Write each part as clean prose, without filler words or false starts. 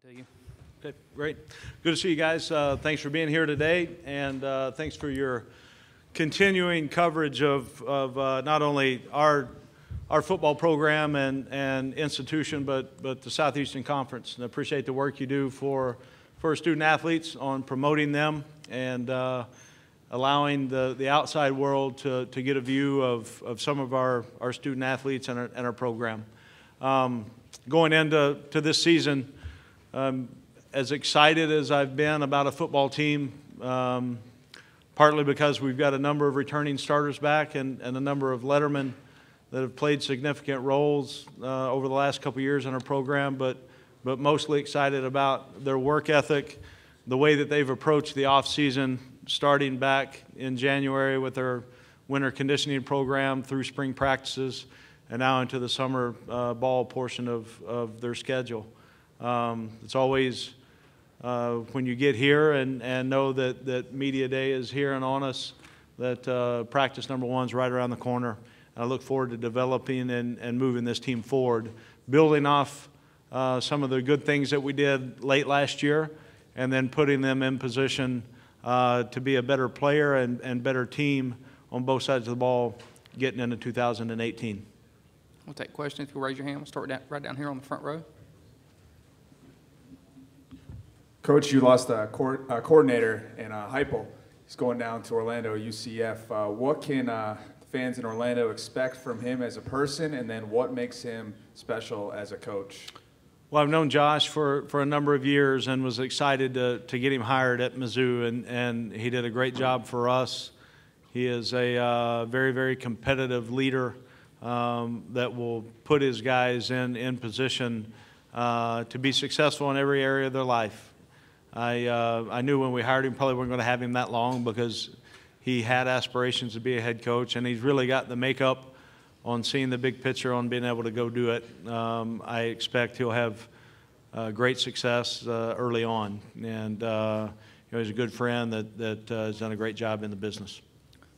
to you. Okay, great. Good to see you guys. Thanks for being here today, and thanks for your continuing coverage of not only our football program and institution, but the Southeastern Conference. And I appreciate the work you do for student athletes on promoting them and allowing the outside world to get a view of some of our student athletes and our program. Going into this season, as excited as I've been about a football team, partly because we've got a number of returning starters back and a number of lettermen that have played significant roles over the last couple of years in our program, but mostly excited about their work ethic, the way that they've approached the off-season, starting back in January with their winter conditioning program through spring practices and now into the summer ball portion of their schedule. It's always when you get here and know that Media Day is here and on us, that practice number one is right around the corner. I look forward to developing and moving this team forward, building off some of the good things that we did late last year, and then putting them in position to be a better player and better team on both sides of the ball getting into 2018. We'll take questions. If you'll raise your hand, we'll start right down here on the front row. Coach, you lost a coordinator in Heupel. He's going down to Orlando, UCF. What can fans in Orlando expect from him as a person, and then what makes him special as a coach? Well, I've known Josh for a number of years and was excited to get him hired at Mizzou, and he did a great job for us. He is a very, very competitive leader that will put his guys in position to be successful in every area of their life. I knew when we hired him probably weren't going to have him that long because he had aspirations to be a head coach, and he's really got the makeup on seeing the big picture, on being able to go do it. I expect he'll have great success early on, and he's a good friend that has done a great job in the business.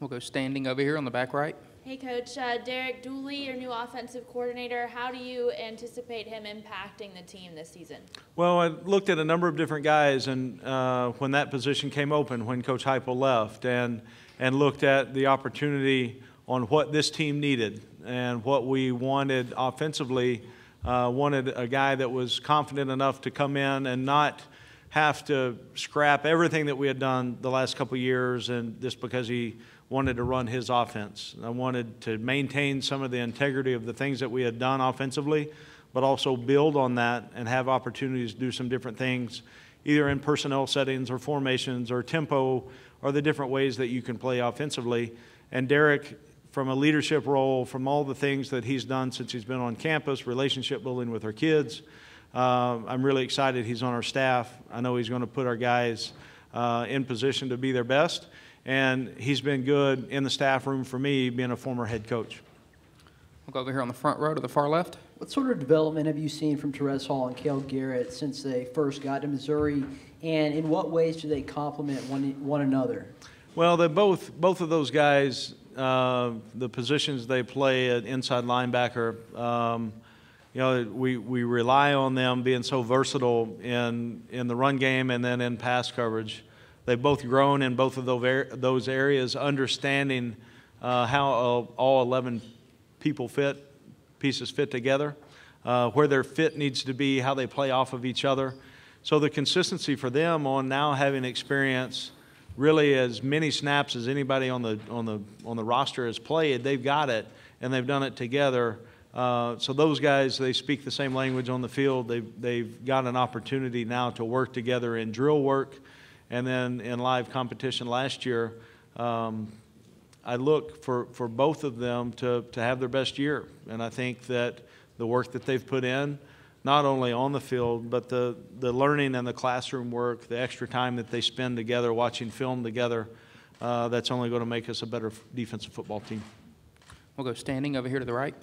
We'll go standing over here on the back right. Hey, Coach. Derek Dooley, your new offensive coordinator, how do you anticipate him impacting the team this season? Well, I looked at a number of different guys, and when that position came open, when Coach Heupel left, and looked at the opportunity on what this team needed and what we wanted offensively, wanted a guy that was confident enough to come in and not have to scrap everything that we had done the last couple of years, and just because he wanted to run his offense. I wanted to maintain some of the integrity of the things that we had done offensively, but also build on that and have opportunities to do some different things, either in personnel settings or formations or tempo or the different ways that you can play offensively. And Derek, from a leadership role, from all the things that he's done since he's been on campus, relationship building with our kids, I'm really excited he's on our staff. I know he's going to put our guys in position to be their best. And he's been good in the staff room for me, being a former head coach. We'll go over here on the front row to the far left. What sort of development have you seen from Terez Hall and Cale Garrett since they first got to Missouri, and in what ways do they complement one another? Well, they're both of those guys, the positions they play at inside linebacker, we rely on them being so versatile in the run game and then in pass coverage. They've both grown in both of those areas, understanding how all 11 pieces fit together, where their fit needs to be, how they play off of each other. So the consistency for them on now having experience, really as many snaps as anybody on the roster has played, they've got it, and they've done it together. So those guys, they speak the same language on the field. They've got an opportunity now to work together in drill work. And then in live competition last year, I look for both of them to have their best year. And I think that the work that they've put in, not only on the field, but the learning and the classroom work, the extra time that they spend together watching film together, that's only going to make us a better defensive football team. We'll go standing over here to the right.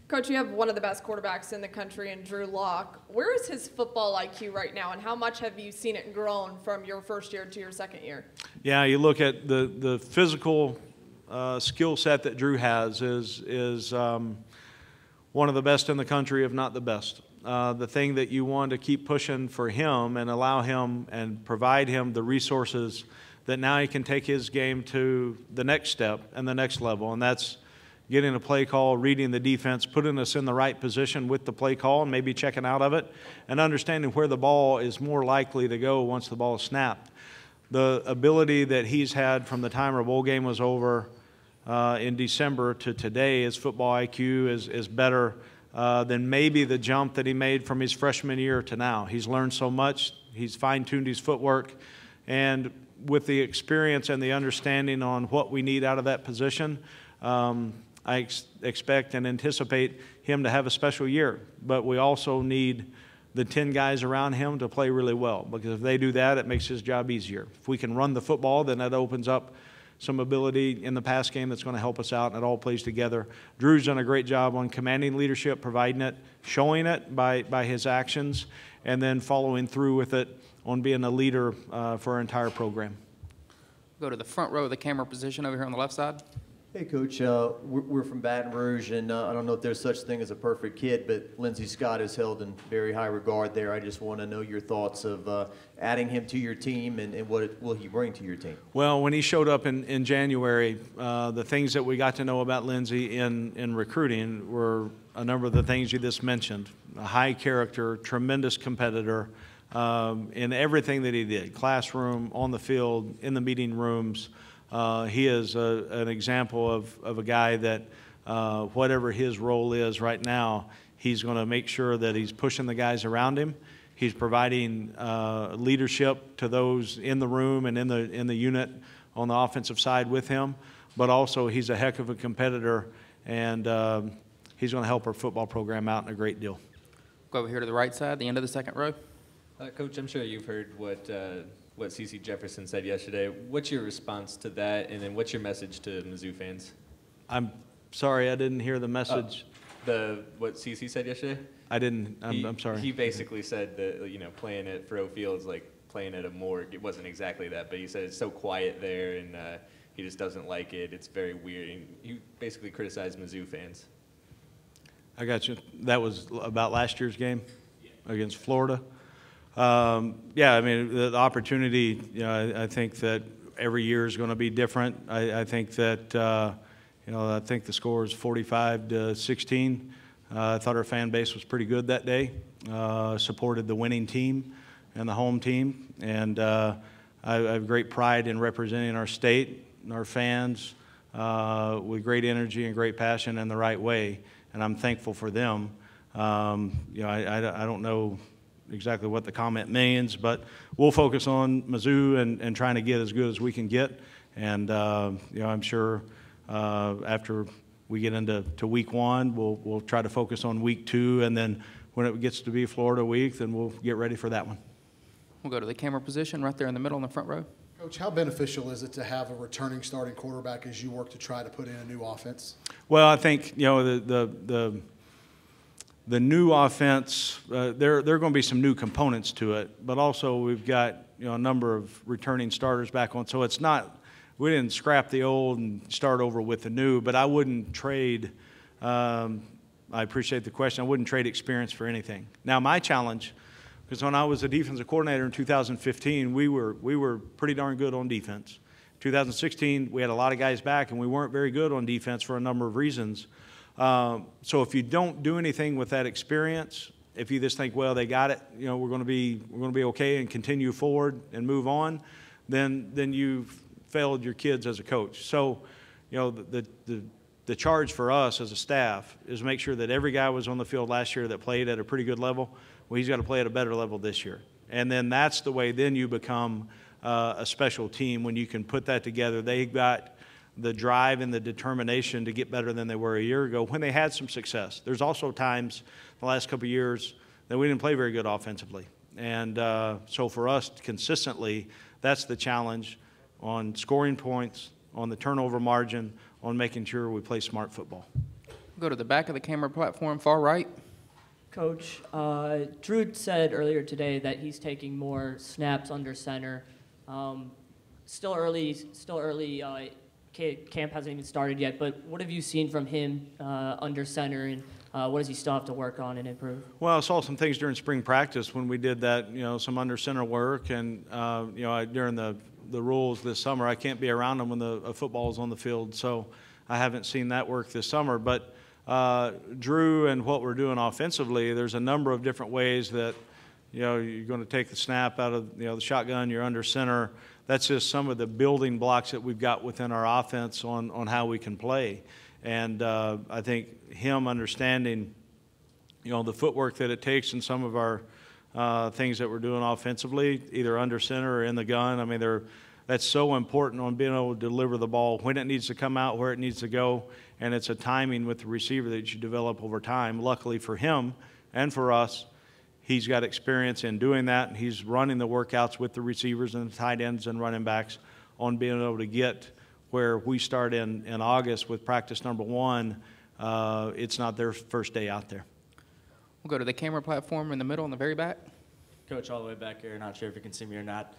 Coach, you have one of the best quarterbacks in the country in Drew Lock. Where is his football IQ right now, and how much have you seen it grown from your first year to your second year? Yeah, you look at the physical skill set that Drew has is one of the best in the country, if not the best. the thing that you want to keep pushing for him and allow him and provide him the resources that now he can take his game to the next step and the next level, and that's getting a play call, reading the defense, putting us in the right position with the play call and maybe checking out of it, and understanding where the ball is more likely to go once the ball is snapped. The ability that he's had from the time our bowl game was over in December to today, his football IQ is better than maybe the jump that he made from his freshman year to now. He's learned so much. He's fine-tuned his footwork. And with the experience and the understanding on what we need out of that position, I expect and anticipate him to have a special year. But we also need the 10 guys around him to play really well, because if they do that, it makes his job easier. If we can run the football, then that opens up some ability in the pass game that's going to help us out, and it all plays together. Drew's done a great job on commanding leadership, providing it, showing it by his actions, and then following through with it on being a leader for our entire program. Go to the front row of the camera position over here on the left side. Hey, Coach. We're from Baton Rouge, and I don't know if there's such thing as a perfect kid, but Lindsey Scott is held in very high regard there. I just want to know your thoughts of adding him to your team, and what will he bring to your team? Well, when he showed up in January, the things that we got to know about Lindsey in recruiting were a number of the things you just mentioned. A high character, tremendous competitor in everything that he did, classroom, on the field, in the meeting rooms. He is an example of a guy that whatever his role is right now, he's going to make sure that he's pushing the guys around him. He's providing leadership to those in the room and in the unit on the offensive side with him. But also, he's a heck of a competitor, and he's going to help our football program out in a great deal. Go over here to the right side, the end of the second row. Coach, I'm sure you've heard what C.C. Jefferson said yesterday. What's your response to that, and then what's your message to Mizzou fans? I'm sorry, I didn't hear the message. What C.C. said yesterday? I didn't. I'm sorry. He basically said that playing at Fairfield Field is like playing at a morgue. It wasn't exactly that, but he said it's so quiet there, and he just doesn't like it. It's very weird. And he basically criticized Mizzou fans. I got you. That was about last year's game against Florida. Yeah, I mean, the opportunity, I think that every year is going to be different. I think that, I think the score is 45-16. I thought our fan base was pretty good that day, supported the winning team and the home team. And I have great pride in representing our state and our fans with great energy and great passion in the right way. And I'm thankful for them. I don't know exactly what the comment means, but we'll focus on Mizzou and trying to get as good as we can get. And I'm sure after we get into week one, we'll try to focus on week two, and then when it gets to be Florida week, then we'll get ready for that one. We'll go to the camera position right there in the middle in the front row. Coach, how beneficial is it to have a returning starting quarterback as you work to try to put in a new offense? Well, I think the new offense, there are going to be some new components to it, but also we've got a number of returning starters back on. So it's not, we didn't scrap the old and start over with the new, but I wouldn't trade, I appreciate the question, I wouldn't trade experience for anything. Now my challenge, because when I was a defensive coordinator in 2015, we were pretty darn good on defense. 2016, we had a lot of guys back, and we weren't very good on defense for a number of reasons. So if you don't do anything with that experience, if you just think, well, they got it, we're going to be okay and continue forward and move on, then you've failed your kids as a coach. So, the charge for us as a staff is make sure that every guy was on the field last year that played at a pretty good level. Well, he's got to play at a better level this year, and then that's the way then you become a special team when you can put that together. They got the drive and the determination to get better than they were a year ago when they had some success. There's also times the last couple of years that we didn't play very good offensively. And so for us consistently, that's the challenge on scoring points, on the turnover margin, on making sure we play smart football. Go to the back of the camera platform, far right. Coach, Drew said earlier today that he's taking more snaps under center. Still early. Camp hasn't even started yet, but what have you seen from him under center, and What does he still have to work on and improve? Well, I saw some things during spring practice when we did that, some under center work, and during the rules this summer, I can't be around them when the football is on the field, so I haven't seen that work this summer. But Drew and what we're doing offensively, there's a number of different ways that you're going to take the snap out of the shotgun, you're under center. That's just some of the building blocks that we've got within our offense on how we can play. And I think him understanding, the footwork that it takes in some of our things that we're doing offensively, either under center or in the gun. I mean, that's so important on being able to deliver the ball when it needs to come out, where it needs to go, and it's a timing with the receiver that you develop over time. Luckily for him and for us, he's got experience in doing that, and he's running the workouts with the receivers and the tight ends and running backs on being able to get where we start in August with practice number 1. It's not their first day out there. We'll go to the camera platform in the middle in the very back. Coach, all the way back here, not sure if you can see me or not.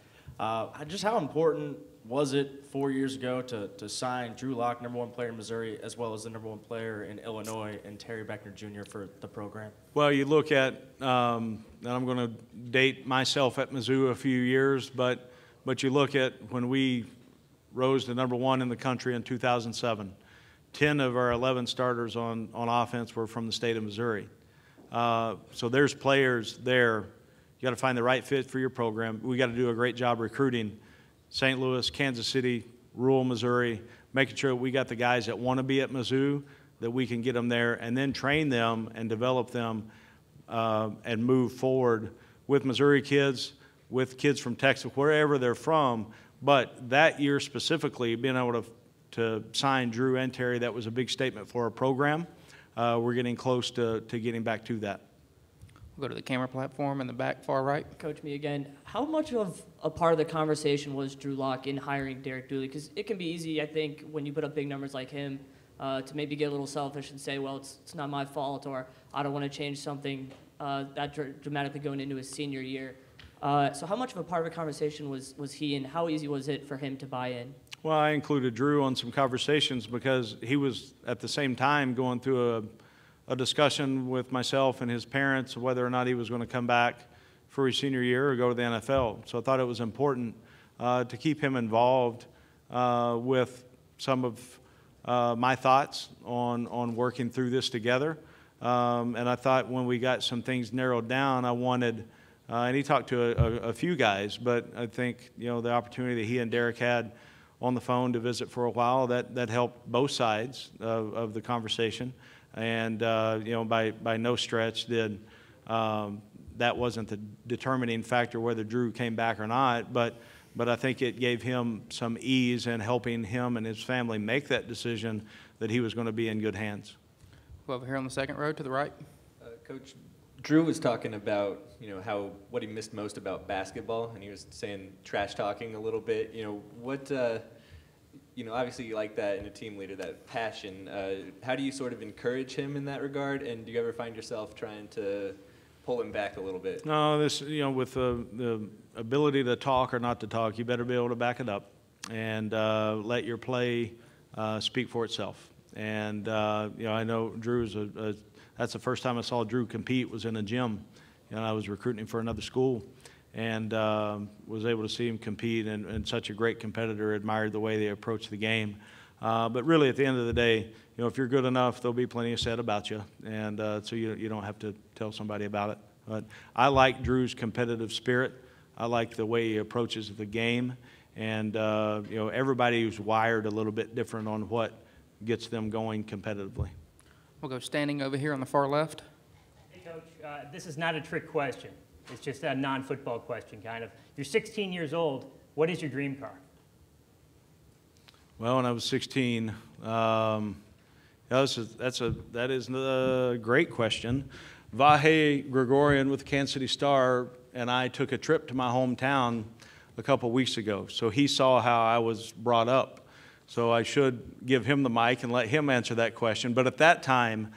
Just how important was it 4 years ago to sign Drew Lock, #1 player in Missouri, as well as the #1 player in Illinois, and Terry Beckner Jr. for the program? Well, you look at, and I'm going to date myself at Mizzou a few years, but you look at when we rose to #1 in the country in 2007, 10 of our 11 starters on offense were from the state of Missouri. So there's players there. You got to find the right fit for your program. We got to do a great job recruiting St. Louis, Kansas City, rural Missouri, making sure we got the guys that want to be at Mizzou, that we can get them there, and then train them and develop them and move forward with Missouri kids, with kids from Texas, wherever they're from. But that year specifically, being able to sign Drew and Terry, that was a big statement for our program. We're getting close to getting back to that. We'll go to the camera platform in the back far right. Coach, me again. How much of a part of the conversation was Drew Lock in hiring Derek Dooley? Because it can be easy, I think, when you put up big numbers like him, to maybe get a little selfish and say, well, it's not my fault, or I don't want to change something that dramatically going into his senior year. So how much of a part of the conversation was he, and how easy was it for him to buy in? Well, I included Drew on some conversations because he was at the same time going through a discussion with myself and his parents of whether or not he was going to come back for his senior year or go to the NFL. So I thought it was important to keep him involved with some of my thoughts on working through this together. And I thought when we got some things narrowed down, I wanted, and he talked to a few guys, but I think, the opportunity that he and Derek had on the phone to visit for a while, that helped both sides of the conversation. And, by no stretch did that wasn't the determining factor whether Drew came back or not, but I think it gave him some ease in helping him and his family make that decision that he was going to be in good hands. Well, over here on the second row to the right. Coach, Drew was talking about, what he missed most about basketball, and he was saying trash talking a little bit. Obviously you like that in a team leader, that passion. How do you sort of encourage him in that regard, and do you ever find yourself trying to pull him back a little bit? No, with the ability to talk or not to talk, you better be able to back it up and let your play speak for itself. And, I know Drew's that's the first time I saw Drew compete was in a gym. I was recruiting him for another school and was able to see him compete, and such a great competitor, admired the way they approach the game. But really, at the end of the day, if you're good enough, there'll be plenty said about you, and so you don't have to tell somebody about it. But I like Drew's competitive spirit. I like the way he approaches the game, and everybody's wired a little bit different on what gets them going competitively. We'll go standing over here on the far left. Hey, Coach, this is not a trick question. It's just a non-football question, kind of. You're 16 years old. What is your dream car? Well, when I was 16, that is a great question. Vahe Gregorian with the Kansas City Star and I took a trip to my hometown a couple weeks ago. So he saw how I was brought up. So I should give him the mic and let him answer that question. But at that time,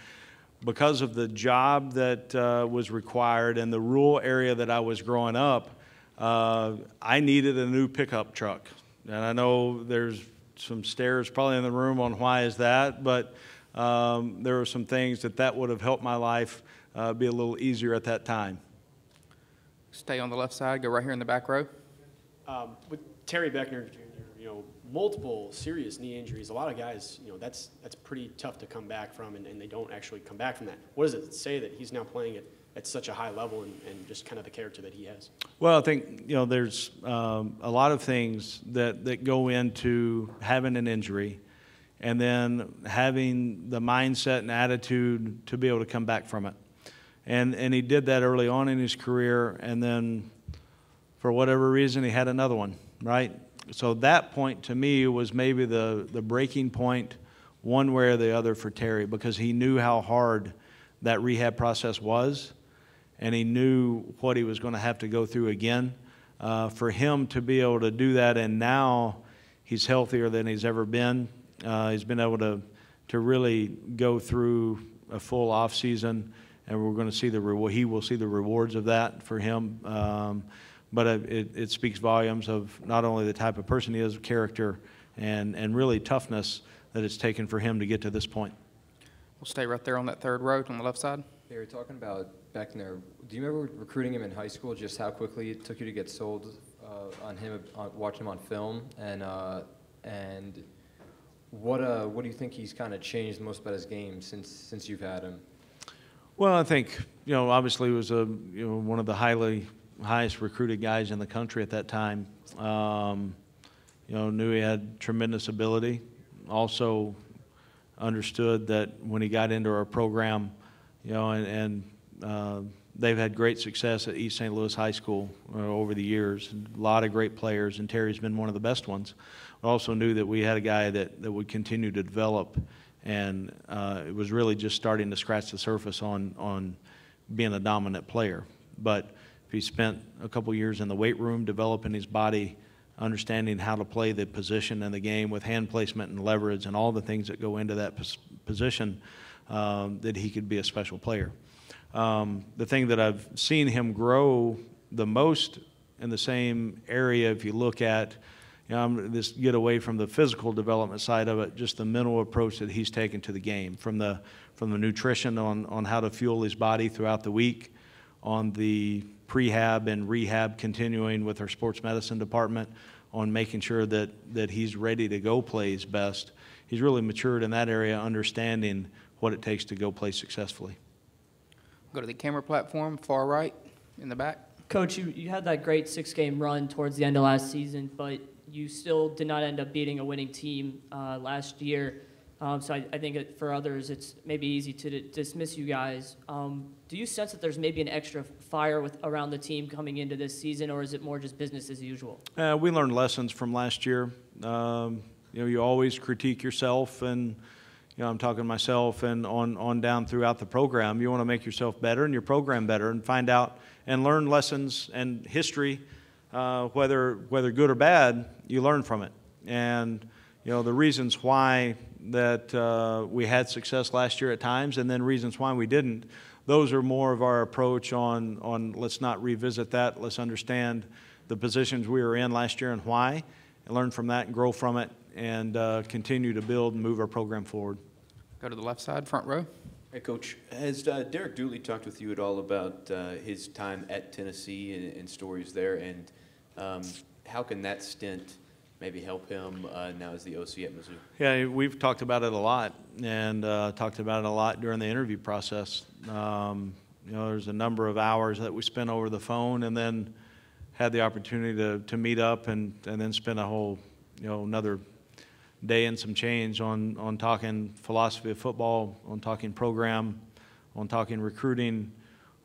because of the job that was required and the rural area that I was growing up, I needed a new pickup truck. And I know there's some stares probably in the room on why is that, but there were some things that would have helped my life be a little easier at that time. Stay on the left side, go right here in the back row. With Terry Beckner Jr., multiple serious knee injuries. A lot of guys, that's pretty tough to come back from, and they don't actually come back from that. What does it say that he's now playing at such a high level and just kind of the character that he has? Well, I think, there's a lot of things that go into having an injury and then having the mindset and attitude to be able to come back from it. And he did that early on in his career, and then for whatever reason, he had another one, right? So that point to me was maybe the breaking point one way or the other for Terry, because he knew how hard that rehab process was, and he knew what he was going to have to go through again. For him to be able to do that, and now he's healthier than he's ever been. He's been able to really go through a full off season, and we're going to see he will see the rewards of that for him. But it speaks volumes of not only the type of person he is, character, and really toughness that it's taken for him to get to this point. We'll stay right there on that third row on the left side. They were talking about Beckner. Do you remember recruiting him in high school, just how quickly it took you to get sold on him, watching him on film? And what do you think he's kind of changed most about his game since you've had him? Well, I think, obviously he was one of the highest recruited guys in the country at that time. Knew he had tremendous ability. Also understood that when he got into our program, and they've had great success at East St. Louis High School over the years. A lot of great players, and Terry's been one of the best ones. But also knew that we had a guy that would continue to develop, and it was really just starting to scratch the surface on being a dominant player. But he spent a couple years in the weight room developing his body, understanding how to play the position in the game with hand placement and leverage and all the things that go into that position, that he could be a special player. The thing that I've seen him grow the most in the same area, if you look at, this get away from the physical development side of it, just the mental approach that he's taken to the game, from the nutrition on how to fuel his body throughout the week, on the prehab and rehab continuing with our sports medicine department, on making sure that he's ready to go play his best. He's really matured in that area, understanding what it takes to go play successfully. Go to the camera platform, far right, in the back. Coach, you had that great 6-game run towards the end of last season, but you still did not end up beating a winning team last year. So I think for others, it's maybe easy to dismiss you guys. Do you sense that there's maybe an extra fire around the team coming into this season, or is it more just business as usual? We learned lessons from last year. You always critique yourself, and I'm talking myself and on down throughout the program. You want to make yourself better and your program better, and find out and learn lessons and history, whether good or bad. You learn from it, and the reasons why that we had success last year at times, and then reasons why we didn't. Those are more of our approach on let's not revisit that. Let's understand the positions we were in last year and why, and learn from that and grow from it, and continue to build and move our program forward. Go to the left side, front row. Hey, Coach, has Derek Dooley talked with you at all about his time at Tennessee and stories there, and how can that stint maybe help him now as the OC at Mizzou? Yeah, we've talked about it a lot, and talked about it a lot during the interview process. There's a number of hours that we spent over the phone, and then had the opportunity to meet up and then spend a whole, another day and some change on talking philosophy of football, on talking program, on talking recruiting,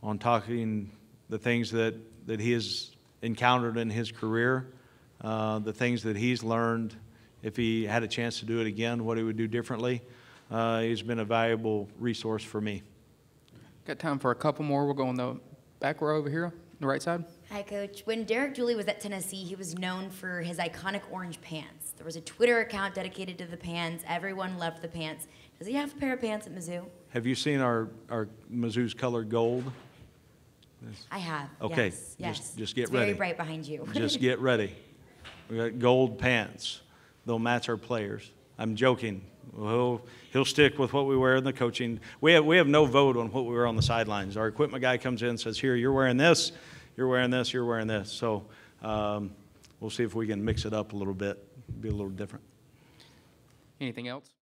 on talking the things that he has encountered in his career, the things that he's learned, if he had a chance to do it again, what he would do differently. He's been a valuable resource for me. Got time for a couple more. We'll go on the back row over here, on the right side. Hi, Coach. When Derek Dooley was at Tennessee, he was known for his iconic orange pants. There was a Twitter account dedicated to the pants. Everyone loved the pants. Does he have a pair of pants at Mizzou? Have you seen our Mizzou's colored gold? I have. Okay. Yes. Just get it's ready. Very bright behind you. Just get ready. We got gold pants. They'll match our players. I'm joking. he'll stick with what we wear in the coaching. We have no vote on what we wear on the sidelines. Our equipment guy comes in and says, here, you're wearing this, you're wearing this, you're wearing this. So we'll see if we can mix it up a little bit, be a little different. Anything else?